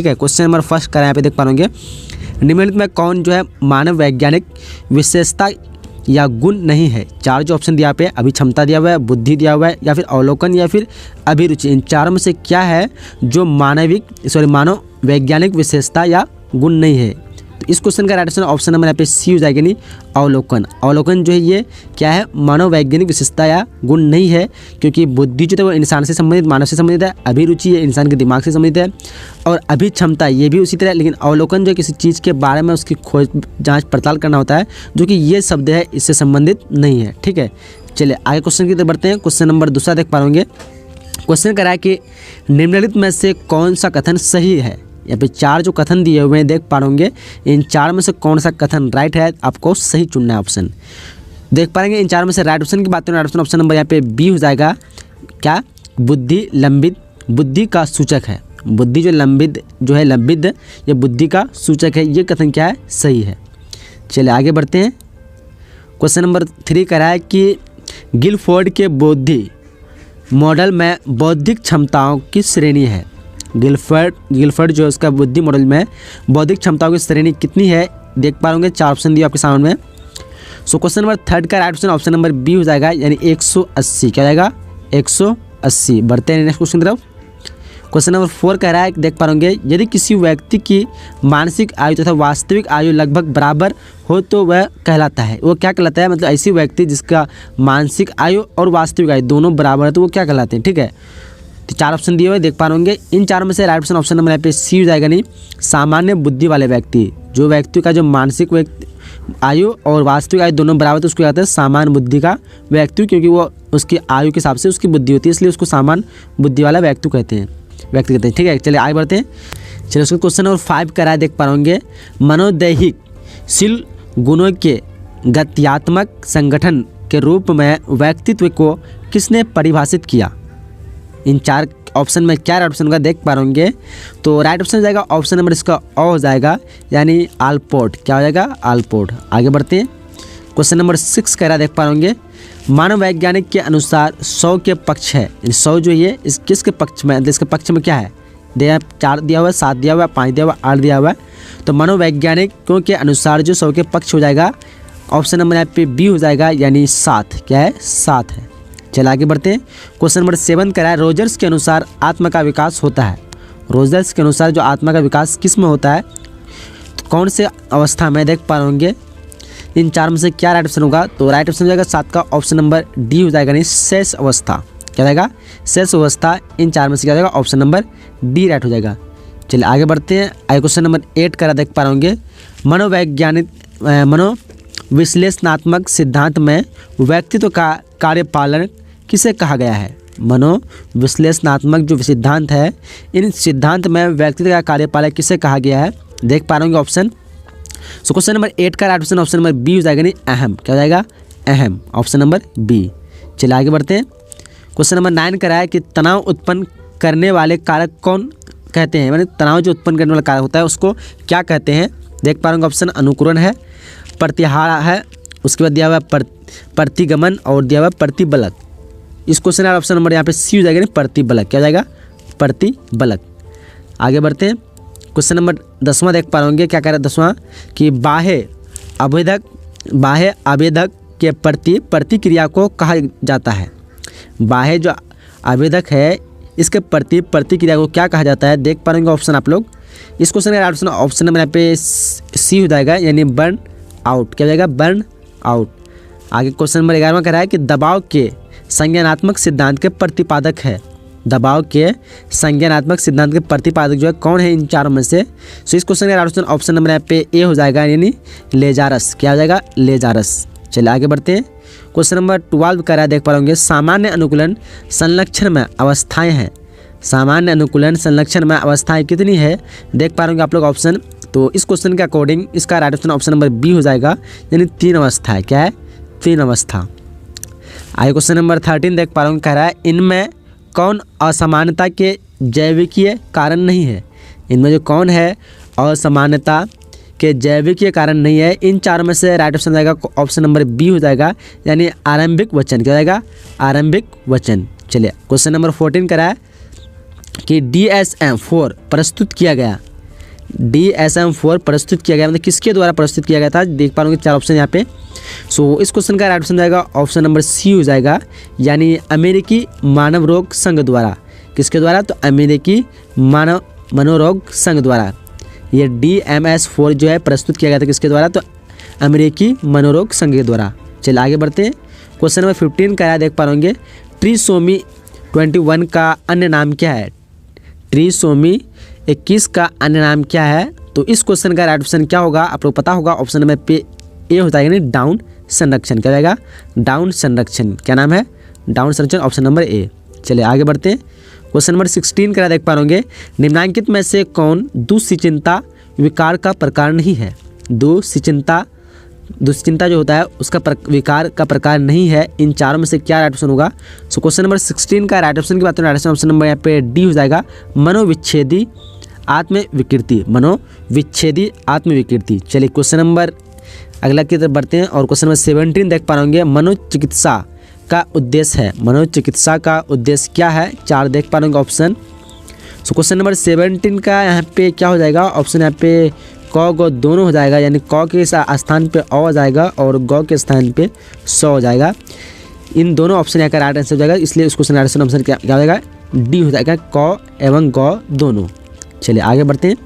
ठीक है। Question number first करा यहाँ पे देख पा रहे होंगे, निम्नलिखित में कौन जो है मानव वैज्ञानिक विशेषता या गुण नहीं है। चार जो ऑप्शन दिया पे, अभी क्षमता दिया हुआ है, बुद्धि दिया हुआ है, या फिर अवलोकन, या फिर अभिरुचि। इन चारों में से क्या है जो मानव वैज्ञानिक विशेषता या गुण नहीं है। तो इस क्वेश्चन का राइट आंसर ऑप्शन नंबर यहाँ पे सी हो जाएगा, नहीं अवलोकन। अवलोकन जो है ये क्या है, मानव वैज्ञानिक विशेषता या गुण नहीं है, क्योंकि बुद्धि जो है वो इंसान से संबंधित, मानव से संबंधित है। अभिरुचि ये इंसान के दिमाग से संबंधित है, और अभिक्षमता ये भी उसी तरह। लेकिन अवलोकन जो किसी चीज़ के बारे में उसकी खोज जाँच पड़ताल करना होता है, जो कि ये शब्द है इससे संबंधित नहीं है। ठीक है, चलिए आगे क्वेश्चन की तरफ बढ़ते हैं। क्वेश्चन नंबर दूसरा देख पा रहे क्वेश्चन करा है कि निम्नलिखित में से कौन सा कथन सही है। यहाँ पे चार जो कथन दिए हुए हैं देख पा रहे इन चार में से कौन सा कथन राइट है, आपको सही चुनना है ऑप्शन। देख पाएंगे इन चार में से राइट ऑप्शन की बात करें, राइट ऑप्शन नंबर यहाँ पे बी हो जाएगा। क्या, बुद्धि लंबित बुद्धि का सूचक है। बुद्धि जो लंबित जो है, लंबित ये बुद्धि का सूचक है, ये कथन क्या है, सही है। चलिए आगे बढ़ते हैं। क्वेश्चन नंबर 3 करा है कि गिलफोर्ड के बुद्धि मॉडल में बौद्धिक क्षमताओं की श्रेणी है। गिलफोर्ड जो उसका बुद्धि मॉडल में बौद्धिक क्षमताओं की श्रेणी कितनी है, देख पा रहे चार ऑप्शन दिए आपके सामने में। सो क्वेश्चन नंबर 3 का राइट ऑप्शन नंबर बी हो जाएगा, यानी 180। क्या जाएगा, 180। बढ़ते हैं नेक्स्ट क्वेश्चन की तरफ। क्वेश्चन नंबर 4 कह रहा है, देख पा रहे यदि किसी व्यक्ति की मानसिक आयु तथा वास्तविक आयु लगभग बराबर हो तो वह कहलाता है। वो क्या कहलाता है, मतलब ऐसी व्यक्ति जिसका मानसिक आयु और वास्तविक आयु दोनों बराबर है तो वो क्या कहलाते हैं। ठीक है, तो चार ऑप्शन दिए हुए देख पा रहे इन चारों में से राइट ऑप्शन नंबर यहाँ पे सी हो जाएगा, नहीं सामान्य बुद्धि वाले व्यक्ति। जो व्यक्ति का जो मानसिक आयु और वास्तविक आयु दोनों बराबर, तो उसको कहते हैं सामान्य बुद्धि का व्यक्ति, क्योंकि वो उसकी आयु के हिसाब से उसकी बुद्धि होती है, इसलिए उसको सामान्य बुद्धि वाला व्यक्ति कहते हैं। ठीक है, चलिए आगे बढ़ते हैं। चलिए उसका क्वेश्चन नंबर 5 करा है, देख पा रहे मनोदैहिक शील गुणों के गत्यात्मक संगठन के रूप में व्यक्तित्व को किसने परिभाषित किया। इन चार ऑप्शन में क्या राइट ऑप्शन होगा, देख पा रहे तो राइट ऑप्शन हो जाएगा ऑप्शन नंबर इसका अ हो जाएगा, यानी आल्पोर्ट। क्या हो जाएगा, आल्पोर्ट। आगे बढ़ते हैं। क्वेश्चन नंबर 6 कह रहा देख पा रहे मानव वैज्ञानिक के अनुसार 100 के पक्ष है। 100 जो ये इस किसके पक्ष में, इसके पक्ष में क्या है, 4 दिया हुआ है, 7 दिया हुआ है, 5 दिया हुआ है, 8 दिया हुआ है। तो मनोवैज्ञानिकों के अनुसार जो 100 के पक्ष हो जाएगा, ऑप्शन नंबर यहाँ पे बी हो जाएगा, यानी 7। क्या है, 7 है। चलिए आगे बढ़ते हैं। क्वेश्चन नंबर 7 करा है, रोजर्स के अनुसार आत्मा का विकास होता है। रोजर्स के अनुसार जो आत्मा का विकास किस में होता है, तो कौन से अवस्था में, देख पा रहे इन चार में से क्या राइट ऑप्शन होगा, तो राइट ऑप्शन हो जाएगा 7 का ऑप्शन नंबर डी हो जाएगा, नहीं शेष अवस्था। क्या जाएगा, शेष अवस्था। इन चार में से क्या जाएगा, ऑप्शन नंबर डी राइट हो जाएगा। चलिए आगे बढ़ते हैं। आगे क्वेश्चन नंबर 8 करा देख पा रहे मनोविश्लेषणात्मक सिद्धांत में व्यक्तित्व का कार्यपालन किसे कहा गया है। मनोविश्लेषणात्मक जो सिद्धांत है, इन सिद्धांत में व्यक्तित्व का कार्यपालक किसे कहा गया है, देख पा रहे ऑप्शन। सो क्वेश्चन नंबर 8 का राइट ऑप्शन नंबर बी हो जाएगा, नहीं अहम। क्या हो जाएगा, अहम, ऑप्शन नंबर बी। चलिए आगे बढ़ते हैं। क्वेश्चन नंबर 9 करा है कि तनाव उत्पन्न करने वाले कारक कौन कहते हैं, मतलब तनाव जो उत्पन्न करने वाला कारक होता है उसको क्या कहते हैं। देख पा रहे ऑप्शन अनुकूलन है, प्रतिहार है, उसके बाद दिया हुआ प्रतिगमन और दिया हुआ प्रतिबलक। इस क्वेश्चन का ऑप्शन नंबर यहाँ पे सी हो जाएगा, नहीं प्रतिबलक। क्या जाएगा, प्रतिबलक। आगे बढ़ते हैं। क्वेश्चन नंबर 10वां देख पा रहे क्या कह रहा है 10वां, कि बाह्य आवेदक के प्रति प्रतिक्रिया को कहा जाता है। बाह्य जो आवेदक है इसके प्रति प्रतिक्रिया को क्या कहा जाता है, देख पा रहे ऑप्शन आप लोग। इस क्वेश्चन का ऑप्शन नंबर यहाँ पे सी हो जाएगा, यानी बर्न आउट। क्या जाएगा, बर्न आउट। आगे क्वेश्चन नंबर 11वां कह रहा है कि दबाव के संज्ञानात्मक सिद्धांत के प्रतिपादक है। दबाव के संज्ञानात्मक सिद्धांत के प्रतिपादक जो है कौन है इन चारों में से। सो इस क्वेश्चन का ऑप्शन नंबर यहाँ पे ए हो जाएगा, यानी लेजारस। क्या हो जाएगा, लेजारस। चलिए आगे बढ़ते हैं। क्वेश्चन नंबर 12 कह रहा है, देख पा रहे सामान्य अनुकूलन संलक्षण में अवस्थाएं हैं। सामान्य अनुकूलन संलक्षण में अवस्थाएं कितनी है, देख पा रहे आप लोग ऑप्शन। तो इस क्वेश्चन के अकॉर्डिंग इसका राइट ऑप्शन नंबर बी हो जाएगा, यानी 3 अवस्था है। क्या है, 3 अवस्था। आगे क्वेश्चन नंबर 13 देख पा रहे कह रहा है इनमें कौन असमानता के जैविकीय कारण नहीं है। इनमें जो कौन है असमानता के जैविकीय कारण नहीं है। इन चारों में से राइट ऑप्शन जाएगा ऑप्शन नंबर बी हो जाएगा, यानी आरंभिक वचन। क्या जाएगा, आरंभिक वचन। चलिए क्वेश्चन नंबर 14 करा है कि DSM-4 प्रस्तुत किया गया DSM-4 प्रस्तुत किया गया, मतलब किसके द्वारा प्रस्तुत किया गया था, देख पा रहे होंगे 4 ऑप्शन यहाँ पे। सो इस क्वेश्चन का राइट ऑप्शन जाएगा ऑप्शन नंबर सी हो जाएगा, यानी अमेरिकी मानव रोग संघ द्वारा। किसके द्वारा, तो अमेरिकी मानव मनोरोग संघ द्वारा ये DMS-4 जो है प्रस्तुत किया गया था, किसके द्वारा, तो अमेरिकी मनोरोग संघ के द्वारा। चलिए आगे बढ़ते हैं। क्वेश्चन नंबर 15 का देख पा रहे ट्रिसोमी 21 का अन्य नाम क्या है। ट्रिसोमी 21 का अन्य नाम क्या है, तो इस क्वेश्चन का राइट ऑप्शन क्या होगा, आप लोग पता होगा, ऑप्शन नंबर पे ए होता है, यानी डाउन संरक्षण। क्या रहेगा, डाउन संरक्षण। क्या नाम है, डाउन संरक्षण, ऑप्शन नंबर ए। चलिए आगे बढ़ते हैं। क्वेश्चन नंबर 16 का देख पा रहे निम्नलिखित में से कौन दुश्चिंता विकार का प्रकार नहीं है। दुश्चिंता जो होता है उसका विकार का प्रकार नहीं है, इन चारों में से क्या राइट ऑप्शन होगा। सो क्वेश्चन नंबर 16 का राइट ऑप्शन की बात करें, राइट ऑप्शन नंबर यहाँ पे डी हो जाएगा, मनोविच्छेदी आत्मविकृति। मनोविच्छेदी आत्मविकृति। चलिए क्वेश्चन नंबर अगला की तरफ बढ़ते हैं और क्वेश्चन नंबर 17 देख पा रहे मनोचिकित्सा का उद्देश्य है। मनोचिकित्सा का उद्देश्य क्या है, 4 देख पा रहे ऑप्शन। सो क्वेश्चन नंबर 17 का यहाँ पे क्या हो जाएगा, ऑप्शन यहाँ पे क ग दोनों हो जाएगा, यानी क के स्थान पे अ हो जाएगा और ग के स्थान पे स हो जाएगा। इन दोनों ऑप्शन यहाँ का राइट आंसर हो जाएगा, इसलिए इस क्वेश्चन राइट आंसर क्या हो जाएगा, डी हो जाएगा, क एवं ग दोनों। चलिए आगे बढ़ते हैं।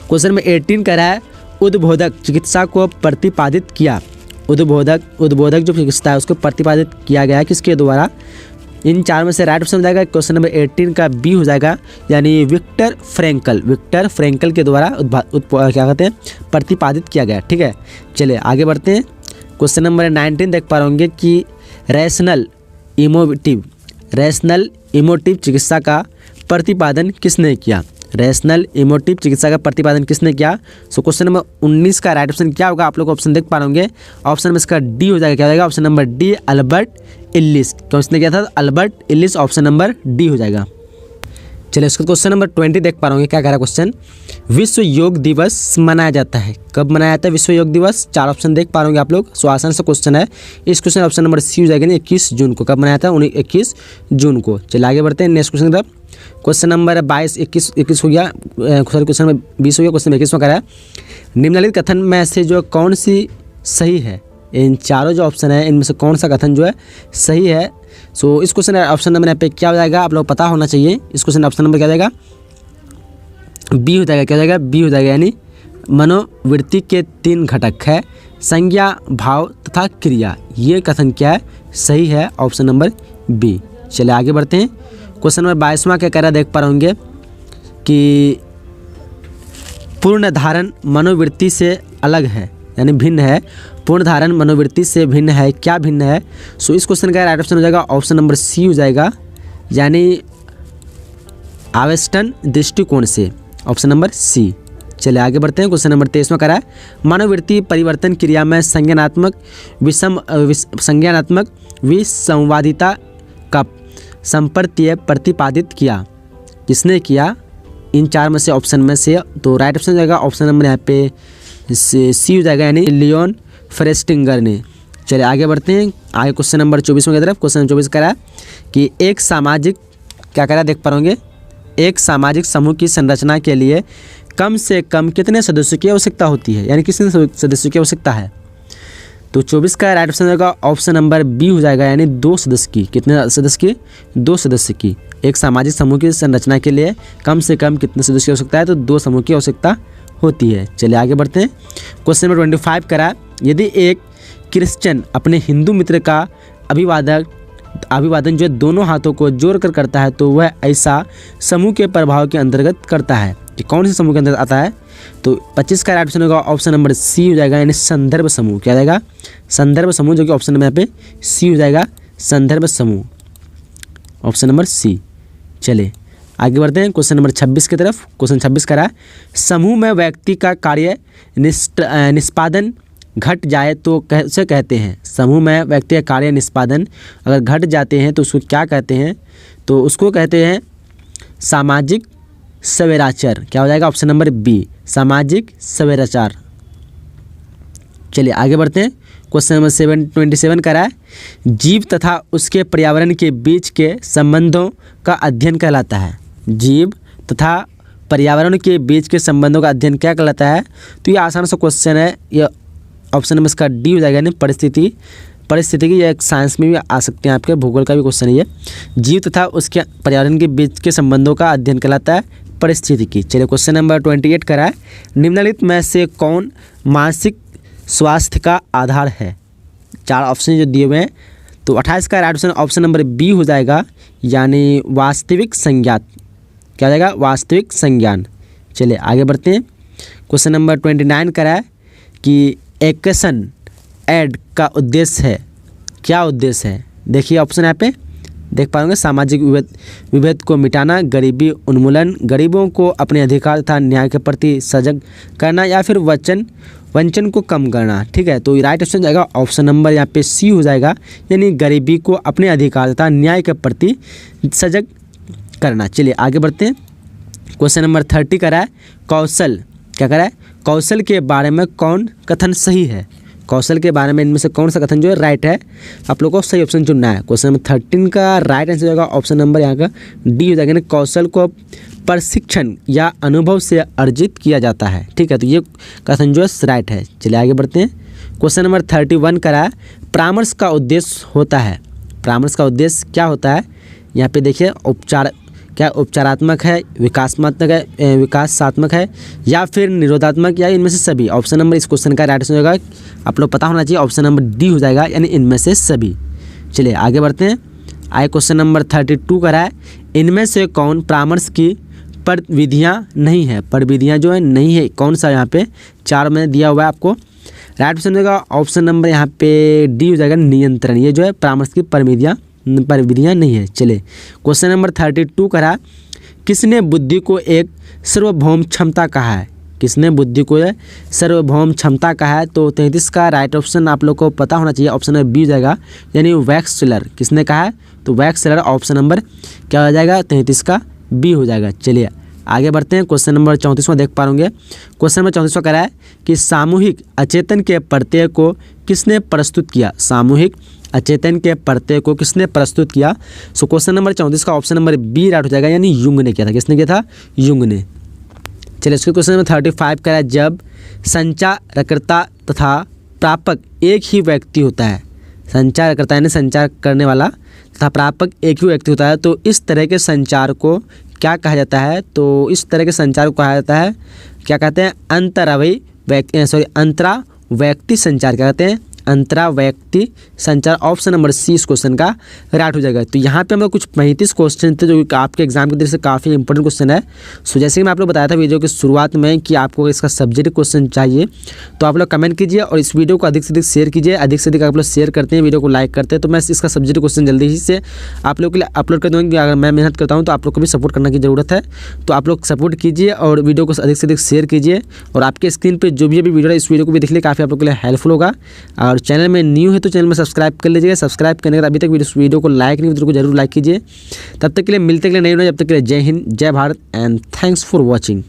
क्वेश्चन नंबर 18 कह रहा है उद्बोधक चिकित्सा को प्रतिपादित किया। उद्बोधक जो चिकित्सा है उसको प्रतिपादित किया गया है किसके द्वारा। इन 4 में से राइट ऑप्शन हो जाएगा क्वेश्चन नंबर 18 का बी हो जाएगा, यानी विक्टर फ्रैंकल के द्वारा क्या कहते हैं, प्रतिपादित किया गया। ठीक है, चलिए आगे बढ़ते हैं। क्वेश्चन नंबर 19 देख पा रहे होंगे कि रैशनल इमोटिव चिकित्सा का प्रतिपादन किसने किया। रैशनल इमोटिव चिकित्सा का प्रतिपादन किसने किया। सो क्वेश्चन नंबर 19 का राइट ऑप्शन क्या होगा, आप लोग ऑप्शन देख पा रहे होंगे, ऑप्शन में इसका डी हो जाएगा। क्या हो जाएगा, ऑप्शन नंबर डी, अल्बर्ट इल्लिस। किसने किया था, अल्बर्ट इल्लिस, ऑप्शन नंबर डी हो जाएगा। चलिए उसका क्वेश्चन नंबर 20 देख पा रहे होंगे, क्या कह रहा है क्वेश्चन, विश्व योग दिवस मनाया जाता है। कब मनाया जाता है विश्व योग दिवस, 4 ऑप्शन देख पा रहे होंगे आप लोग। सो आसान सा क्वेश्चन है, इस क्वेश्चन ऑप्शन नंबर सी हो जाएगा, 21 जून को। कब मनाया था, 21 जून को। चलिए आगे बढ़ते हैं नेक्स्ट क्वेश्चन की तरफ। क्वेश्चन नंबर 21 हो गया, सॉरी क्वेश्चन नंबर 20 हो गया। क्वेश्चन 21 में कह रहा है निम्नलिखित कथन में से जो कौन सी सही है। इन चारों जो ऑप्शन है इनमें से कौन सा कथन जो है सही है। सो इस क्वेश्चन ऑप्शन नंबर यहाँ पे क्या हो जाएगा, आप लोग पता होना चाहिए। इस क्वेश्चन ऑप्शन नंबर क्या हो जाएगा, बी हो जाएगा। क्या हो जाएगा, बी हो जाएगा, यानी मनोवृत्ति के 3 घटक है, संज्ञा, भाव तथा क्रिया। ये कथन क्या है, सही है, ऑप्शन नंबर बी। चलिए आगे बढ़ते हैं। क्वेश्चन नंबर 22वां क्या कह रहा है, देख पा रहे होंगे कि पूर्ण धारण मनोवृत्ति से अलग है, यानी भिन्न है। पूर्ण धारण मनोवृत्ति से भिन्न है, क्या भिन्न है। सो इस क्वेश्चन का राइट ऑप्शन हो जाएगा, ऑप्शन नंबर सी हो जाएगा, यानी आवेष्टन दृष्टिकोण से, ऑप्शन नंबर सी। चलिए आगे बढ़ते हैं। क्वेश्चन नंबर 23 में कह रहा है मनोवृत्ति परिवर्तन क्रिया में संज्ञानात्मक विसंवादिता का संप्रत्यय प्रतिपादित किया। किसने किया, इन 4 में से ऑप्शन में से, तो राइट ऑप्शन हो जाएगा ऑप्शन नंबर यहाँ पे सी हो जाएगा, यानी लियोन फ्रेस्टिंगर ने। चलिए आगे बढ़ते हैं। आगे क्वेश्चन नंबर 24 में की तरफ। क्वेश्चन 24 कह रहा है कि एक सामाजिक, क्या कह रहा है देख पा रहे होंगे, एक सामाजिक समूह की संरचना के लिए कम से कम कितने सदस्यों की आवश्यकता होती है, यानी कितने सदस्यों की आवश्यकता है। तो 24 का राइट ऑप्शन होगा ऑप्शन नंबर बी हो जाएगा, यानी 2 सदस्य की। कितने सदस्य की, 2 सदस्य की। एक सामाजिक समूह की संरचना के लिए कम से कम कितने सदस्य की आवश्यकता है, तो 2 समूह की आवश्यकता होती है। चलिए आगे बढ़ते हैं। क्वेश्चन नंबर 25 करा, यदि एक क्रिश्चियन अपने हिंदू मित्र का अभिवादन जो है दोनों हाथों को जोड़कर करता है, तो वह ऐसा समूह के प्रभाव के अंतर्गत करता है कि कौन से समूह के अंदर आता है। तो 25 का राइट ऑप्शन होगा ऑप्शन नंबर सी हो जाएगा, यानी संदर्भ समूह। क्या जाएगा, संदर्भ समूह, जो कि ऑप्शन नंबर यहाँ पे सी हो जाएगा, संदर्भ समूह, ऑप्शन नंबर सी। चलिए आगे बढ़ते हैं क्वेश्चन नंबर 26 की तरफ। क्वेश्चन 26 करा, समूह में व्यक्ति का कार्य निष्पादन घट जाए तो कैसे कहते हैं। समूह में व्यक्ति का कार्य निष्पादन अगर घट जाते हैं तो उसको क्या कहते हैं, तो उसको कहते हैं सामाजिक सवेराचार। क्या हो जाएगा, ऑप्शन नंबर बी, सामाजिक सवेराचार। चलिए आगे बढ़ते हैं। क्वेश्चन नंबर 27 करा है, जीव तथा उसके पर्यावरण के बीच के संबंधों का अध्ययन कहलाता है। जीव तथा पर्यावरण के बीच के संबंधों का अध्ययन क्या कहलाता है? तो ये आसान सा क्वेश्चन है, ये ऑप्शन नंबर इसका डी हो जाएगा, यानी परिस्थितिकी। यह एक साइंस में भी आ सकते हैं, आपके भूगोल का भी क्वेश्चन है ये। जीव तथा उसके पर्यावरण के बीच के संबंधों का अध्ययन कहलाता है परिस्थितिकी। चलिए क्वेश्चन नंबर 28 करा है, निम्नलिखित में से कौन मानसिक स्वास्थ्य का आधार है? 4 ऑप्शन जो दिए हुए हैं, तो 28 का राइट ऑप्शन नंबर बी हो जाएगा, यानी वास्तविक संज्ञान। क्या हो जाएगा? वास्तविक संज्ञान। चलिए आगे बढ़ते हैं। क्वेश्चन नंबर 29 करा है कि एक्शन एड का उद्देश्य है, क्या उद्देश्य है? देखिए ऑप्शन यहाँ पे देख पाएंगे, सामाजिक विभेद को मिटाना, गरीबी उन्मूलन, गरीबों को अपने अधिकार तथा न्याय के प्रति सजग करना, या फिर वंचन को कम करना। ठीक है, तो राइट ऑप्शन जाएगा ऑप्शन नंबर यहाँ पे सी हो जाएगा, यानी गरीबी को अपने अधिकार तथा न्याय के प्रति सजग करना। चलिए आगे बढ़ते हैं। क्वेश्चन नंबर 30 करा है, कौशल क्या करा है? कौशल के बारे में कौन कथन सही है? कौशल के बारे में इनमें से कौन सा कथन जो है राइट है? आप लोगों को सही ऑप्शन चुनना है। क्वेश्चन नंबर 13 का राइट आंसर होगा ऑप्शन नंबर यहाँ का डी हो जाएगा, कौशल को प्रशिक्षण या अनुभव से अर्जित किया जाता है। ठीक है, तो ये कथन जो है राइट है। चलिए आगे बढ़ते हैं। क्वेश्चन नंबर 31 करा है, परामर्श का उद्देश्य होता है। परामर्श का उद्देश्य क्या होता है? यहाँ पे देखिए उपचारात्मक है, विकासात्मक है, या फिर निरोधात्मक, या इनमें से सभी। ऑप्शन नंबर इस क्वेश्चन का राइट आंसर होगा, आप लोग पता होना चाहिए, ऑप्शन नंबर डी हो जाएगा, यानी इनमें से सभी। चलिए आगे बढ़ते हैं। आगे क्वेश्चन नंबर 32 करा है, इनमें से कौन परामर्श की प्रविधियाँ नहीं है? प्रविधियाँ जो है नहीं है, कौन सा? यहाँ पे 4 में दिया हुआ है आपको। राइट ऑप्शन होगा ऑप्शन नंबर यहाँ पे डी हो जाएगा, नियंत्रण। ये जो है परामर्श की प्रविधियाँ नहीं है। चले क्वेश्चन नंबर 32 करा, किसने बुद्धि को एक सार्वभौम क्षमता कहा है? किसने बुद्धि को सार्वभौम क्षमता कहा है? तो 33 का राइट ऑप्शन आप लोग को पता होना चाहिए, ऑप्शन नंबर बी हो जाएगा, यानी वैक्सलर। किसने कहा है? तो वैक्सलर। ऑप्शन नंबर क्या हो जाएगा? 33 का बी हो जाएगा। चलिए आगे बढ़ते हैं। क्वेश्चन नंबर 34वां देख पा होंगे। क्वेश्चन नंबर 34वां करा है कि सामूहिक अचेतन के प्रत्यय को किसने प्रस्तुत किया? सामूहिक अचेतन के प्रत्यय को किसने प्रस्तुत किया? सो क्वेश्चन नंबर 34 का ऑप्शन नंबर बी राइट हो जाएगा, यानी युंग ने किया था। किसने किया था? युंग ने। चलिए इसके क्वेश्चन नंबर 35 करा है, जब संचारकर्ता तथा प्रापक एक ही व्यक्ति होता है, संचारकर्ता यानी संचार करने वाला तथा प्रापक एक ही व्यक्ति होता है, तो इस तरह के संचार को क्या कहा जाता है? तो इस तरह के संचार को कहा जाता है, क्या कहते हैं? अंतरा व्यक्ति संचार। क्या कहते हैं? अंतरा व्यक्ति संचार। ऑप्शन नंबर सी इस क्वेश्चन का राइट हो जाएगा। तो यहाँ पे हम लोग कुछ 35 क्वेश्चन थे जो आपके एग्जाम की दृष्टि से काफ़ी इंपॉर्टेंट क्वेश्चन है। सो जैसे कि मैं आप लोग बताया था वीडियो की शुरुआत में कि आपको इसका सब्जेक्ट क्वेश्चन चाहिए, तो आप लोग कमेंट कीजिए और इस वीडियो को अधिक से अधिक शेयर कीजिए। अधिक से अधिक आप लोग शेयर करते हैं, वीडियो को लाइक करते हैं, तो मैं इसका सब्जेक्ट क्वेश्चन जल्दी ही से आप लोग के लिए अपलोड कर दूँगी। अगर मैं मेहनत करता हूँ तो आप लोग को भी सपोर्ट करने की ज़रूरत है, तो आप लोग सपोर्ट कीजिए और वीडियो को अधिक से अधिक शेयर कीजिए। और आपके स्क्रीन पर जो भी वीडियो है, इस वीडियो को भी देख लिए, काफ़ी आप लोग के लिए हेल्पफुल होगा। और चैनल में न्यू है तो चैनल में सब्सक्राइब कर लीजिएगा। सब्सक्राइब करने के बाद अभी तक वीडियो को लाइक नहीं वीडियो को जरूर लाइक कीजिए। तब तक के लिए मिलते के लिए नहीं होना, जब तक के लिए जय हिंद, जय Bharat and thanks for watching.